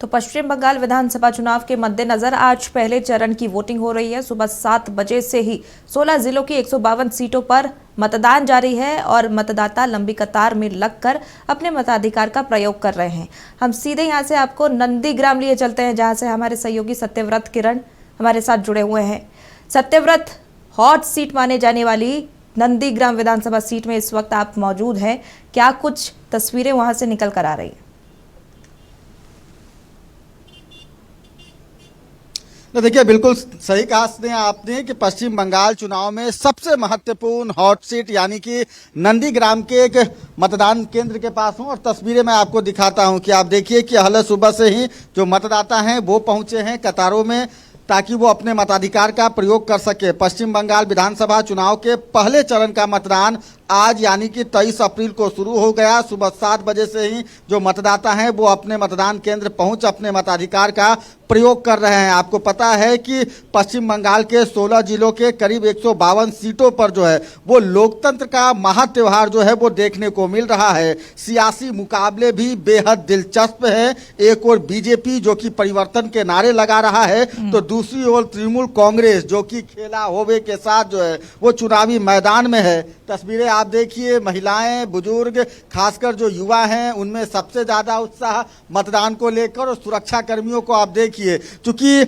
तो पश्चिम बंगाल विधानसभा चुनाव के मद्देनजर आज पहले चरण की वोटिंग हो रही है। सुबह 7 बजे से ही 16 जिलों की 152 सीटों पर मतदान जारी है और मतदाता लंबी कतार में लगकर अपने मताधिकार का प्रयोग कर रहे हैं। हम सीधे यहां से आपको नंदीग्राम लिए चलते हैं, जहां से हमारे सहयोगी सत्यव्रत किरण हमारे साथ जुड़े हुए हैं। सत्यव्रत, हॉट सीट माने जाने वाली नंदीग्राम विधानसभा सीट में इस वक्त आप मौजूद हैं, क्या कुछ तस्वीरें वहां से निकल कर आ रही है? देखिए, बिल्कुल सही कहा आपने कि पश्चिम बंगाल चुनाव में सबसे महत्वपूर्ण हॉट सीट यानी कि नंदीग्राम के एक मतदान केंद्र के पास हूं और तस्वीरें मैं आपको दिखाता हूं कि आप देखिए कि हले सुबह से ही जो मतदाता हैं वो पहुंचे हैं कतारों में, ताकि वो अपने मताधिकार का प्रयोग कर सके। पश्चिम बंगाल विधानसभा चुनाव के पहले चरण का मतदान आज यानी कि 23 अप्रैल को शुरू हो गया। सुबह 7 बजे से ही जो मतदाता हैं वो अपने मतदान केंद्र पहुंच अपने मताधिकार का प्रयोग कर रहे हैं। आपको पता है कि पश्चिम बंगाल के 16 जिलों के करीब 152 सीटों पर जो है वो लोकतंत्र का महात्योहार जो है वो देखने को मिल रहा है। सियासी मुकाबले भी बेहद दिलचस्प है। एक और बीजेपी जो कि परिवर्तन के नारे लगा रहा है, तो दूसरी ओर तृणमूल कांग्रेस जो कि खेला होवे के साथ जो है वो चुनावी मैदान में है। तस्वीरें आप देखिए, महिलाएं, बुजुर्ग, खासकर जो युवा हैं उनमें सबसे ज्यादा उत्साह मतदान को लेकर, और सुरक्षा कर्मियों को आप देखिए, क्योंकि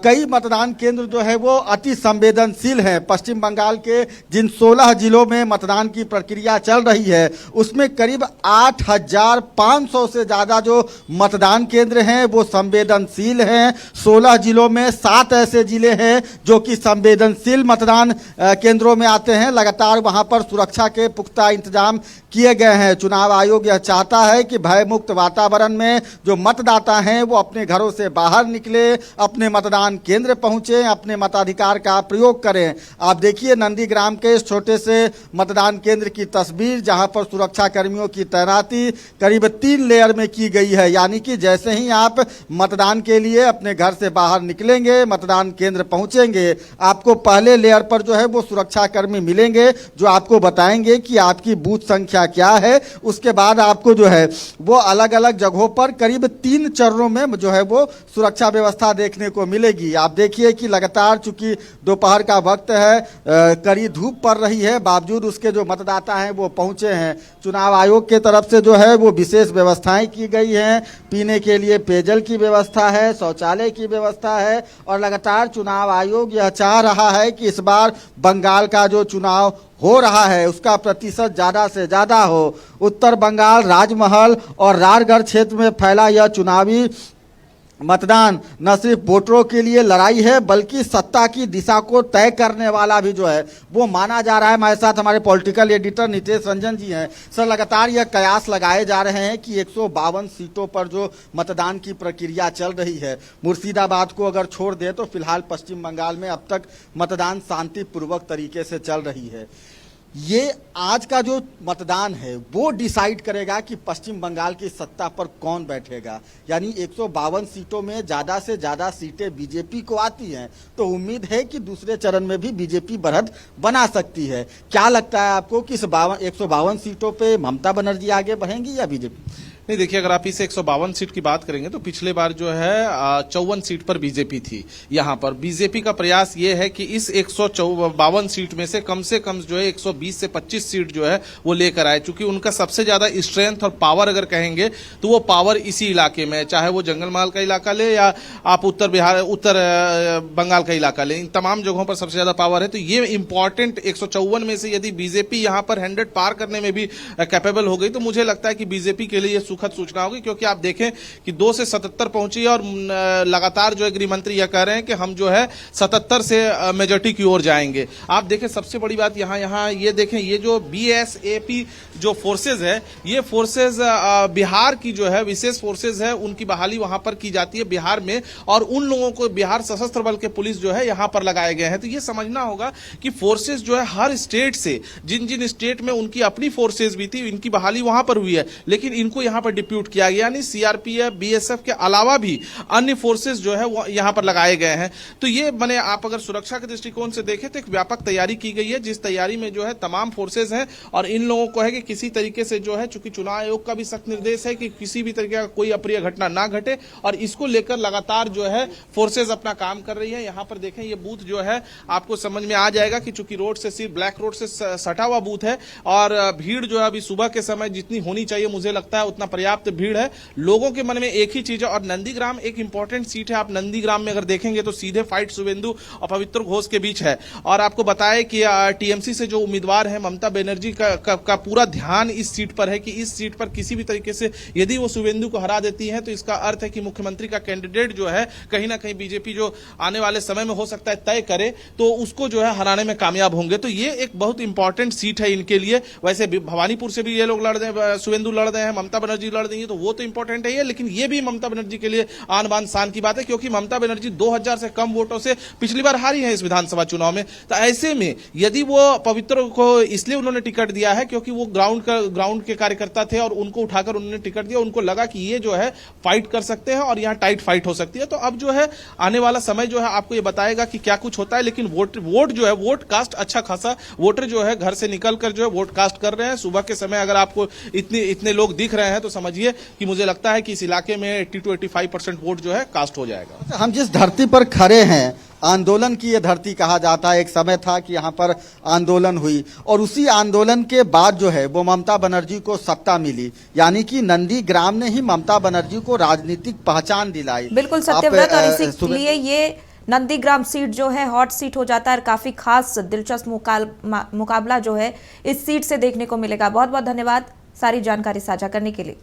कई मतदान केंद्र जो है वो अति संवेदनशील हैं। पश्चिम बंगाल के जिन 16 जिलों में मतदान की प्रक्रिया चल रही है उसमें करीब 8,500 से ज्यादा जो मतदान केंद्र हैं वो संवेदनशील हैं। 16 जिलों में 7 ऐसे जिले हैं जो कि संवेदनशील मतदान केंद्रों में आते हैं। लगातार वहां पर सुरक्षा के पुख्ता इंतजाम किए गए हैं। चुनाव आयोग यह चाहता है कि भयमुक्त वातावरण में जो मतदाता हैं वो अपने घरों से बाहर निकले, अपने मतदान केंद्र पहुंचे, अपने मताधिकार का प्रयोग करें। आप देखिए नंदीग्राम के इस छोटे से मतदान केंद्र की तस्वीर, जहां पर सुरक्षा कर्मियों की तैनाती करीब 3 लेयर में की गई है। यानी कि जैसे ही आप मतदान के लिए अपने घर से बाहर निकलेंगे, मतदान केंद्र पहुंचेंगे, आपको पहले लेयर पर जो है वो सुरक्षा कर्मी मिलेंगे जो आपको बताएंगे कि आपकी बूथ संख्या क्या है। उसके बाद आपको जो है वो अलग अलग जगहों पर करीब 3 चरणों में जो है वो सुरक्षा व्यवस्था देखने को मिलेगी। आप देखिए कि लगातार चूंकि दोपहर का वक्त है, कड़ी धूप पड़ रही है, बावजूद उसके जो मतदाता हैं वो पहुंचे हैं। चुनाव आयोग के तरफ से जो है वो विशेष व्यवस्थाएं की गई हैं। पीने के लिए पेयजल की व्यवस्था है, शौचालय की व्यवस्था है, और लगातार चुनाव आयोग यह चाह रहा है कि इस बार बंगाल का जो चुनाव हो रहा है उसका प्रतिशत ज्यादा से ज्यादा हो। उत्तर बंगाल, राजमहल और राजगढ़ क्षेत्र में फैला यह चुनावी मतदान न सिर्फ वोटरों के लिए लड़ाई है बल्कि सत्ता की दिशा को तय करने वाला भी जो है वो माना जा रहा है। हमारे साथ हमारे पॉलिटिकल एडिटर नितेश रंजन जी हैं। सर, लगातार यह कयास लगाए जा रहे हैं कि 152 सीटों पर जो मतदान की प्रक्रिया चल रही है, मुर्शिदाबाद को अगर छोड़ दे तो फिलहाल पश्चिम बंगाल में अब तक मतदान शांतिपूर्वक तरीके से चल रही है। ये आज का जो मतदान है वो डिसाइड करेगा कि पश्चिम बंगाल की सत्ता पर कौन बैठेगा। यानी 152 सीटों में ज्यादा से ज्यादा सीटें बीजेपी को आती हैं, तो उम्मीद है कि दूसरे चरण में भी बीजेपी बढ़त बना सकती है। क्या लगता है आपको कि इस 152 सीटों पे ममता बनर्जी आगे बढ़ेंगी या बीजेपी? नहीं, देखिए, अगर आप इस 152 सीट की बात करेंगे तो पिछले बार जो है 54 सीट पर बीजेपी थी। यहाँ पर बीजेपी का प्रयास ये है कि इस 152 सीट में से कम जो है 120 से 25 सीट जो है वो लेकर आए, क्योंकि उनका सबसे ज्यादा स्ट्रेंथ और पावर अगर कहेंगे तो वो पावर इसी इलाके में है। चाहे वो जंगलमहल का इलाका ले या आप उत्तर बंगाल का इलाका ले, इन तमाम जगहों पर सबसे ज्यादा पावर है। तो ये इंपॉर्टेंट 154 में से यदि बीजेपी यहाँ पर 100 पार करने में भी कैपेबल हो गई तो मुझे लगता है कि बीजेपी के लिए सुखद सूचना होगी, क्योंकि आप देखें कि 2 से 77 पहुंची है और लगातार जो है गृह मंत्री यह कह रहे हैं कि हम जो है 77 से मेजॉरिटी की ओर जाएंगे। आप देखें, सबसे बड़ी बात यहाँ ये देखें, ये जो बीएसएपी जो फोर्सेज है, ये फोर्सेज बिहार की जो है विशेष फोर्सेज है, उनकी बहाली वहां पर की जाती है बिहार में, और उन लोगों को बिहार सशस्त्र बल के पुलिस जो है यहां पर लगाए गए हैं। तो ये समझना होगा कि फोर्सेज जो है हर स्टेट से, जिन जिन स्टेट में उनकी अपनी फोर्सेज भी थी, इनकी बहाली वहां पर हुई है, लेकिन इनको यहां पर पर डिप्यूट किया गया, यानी सीआरपीएफ, बीएसएफ के अलावा भी अन्य फोर्सेस जो है वो यहाँ पर लगाए गए हैं। तो ये माने आप अगर सुरक्षा के दृष्टिकोण से देखें तो एक व्यापक तैयारी की गई है, जिस तैयारी में जो है तमाम फोर्सेज हैं और इन लोगों को है कि किसी तरीके से जो है, चूंकि चुनाव आयोग का भी सख्त निर्देश है कि किसी भी तरीके का कोई अप्रिय घटना ना घटे, और इसको लेकर लगातार जो है फोर्सेज अपना काम कर रही है। यहाँ पर देखें ये बूथ जो है आपको समझ में आ जाएगा कि चूंकि रोड से सिर्फ ब्लैक रोड से सटा हुआ बूथ है और भीड़ जो है अभी सुबह के समय जितनी होनी चाहिए मुझे लगता है उतना पर्याप्त भीड़ है। लोगों के मन में एक ही चीज है, और नंदीग्राम एक इंपॉर्टेंट सीट है। आप नंदीग्राम में अगर देखेंगे तो सीधे फाइट शुभेंदु और पवित्र घोष के बीच है, और आपको बताएं कि टीएमसी से जो उम्मीदवार है ममता बनर्जी का पूरा ध्यान इस सीट पर है कि इस सीट पर किसी भी तरीके से यदि वो शुभेंदु को हरा देती है तो इसका अर्थ है कि मुख्यमंत्री का कैंडिडेट जो है कहीं ना कहीं बीजेपी जो आने वाले समय में हो सकता है तय करे तो उसको जो है हराने में कामयाब होंगे। तो ये एक बहुत इंपॉर्टेंट सीट है इनके लिए। वैसे भवानीपुर से भी ये लोग लड़ रहे हैं, शुभेंदु लड़ रहे हैं, ममता बनर्जी लड़ रही है, तो वो तो इंपॉर्टेंट है, लेकिन ये भी ममता बनर्जी के लिए आन बान शान की बात है, क्योंकि ममता बनर्जी 2000 से कम वोटों से पिछली बार हारी है इस विधानसभा चुनाव में। तो ऐसे में यदि वो पवित्र को इसलिए उन्होंने टिकट दिया है क्योंकि वो ग्राउंड के कार्यकर्ता थे और उनको उठाकर उन्होंने टिकट दिया, उनको लगा कि ये जो है फाइट कर सकते हैं और यहाँ टाइट फाइट हो सकती है। तो अब जो है आने वाला समय जो है आपको ये बताएगा कि क्या कुछ होता है, लेकिन वोट जो है वोट कास्ट अच्छा खासा वोटर जो है घर से निकलकर जो है वोट कास्ट कर रहे हैं। सुबह के समय अगर आपको इतने लोग दिख रहे हैं तो समझिए कि मुझे लगता है कि इस इलाके में 80 to 85% वोट जो है कास्ट हो जाएगा। हम जिस धरती पर खड़े हैं आंदोलन की ये धरती कहा जाता है। एक समय था कि यहाँ पर आंदोलन हुई और उसी आंदोलन के बाद जो है वो ममता बनर्जी को सत्ता मिली, यानी कि नंदीग्राम ने ही ममता बनर्जी को राजनीतिक पहचान दिलाई। बिल्कुल सत्यव्रत, और इसीलिए ये नंदीग्राम सीट जो है हॉट सीट हो जाता है। काफी खास दिलचस्प मुकाबला जो है इस सीट से देखने को मिलेगा। बहुत बहुत धन्यवाद सारी जानकारी साझा करने के लिए।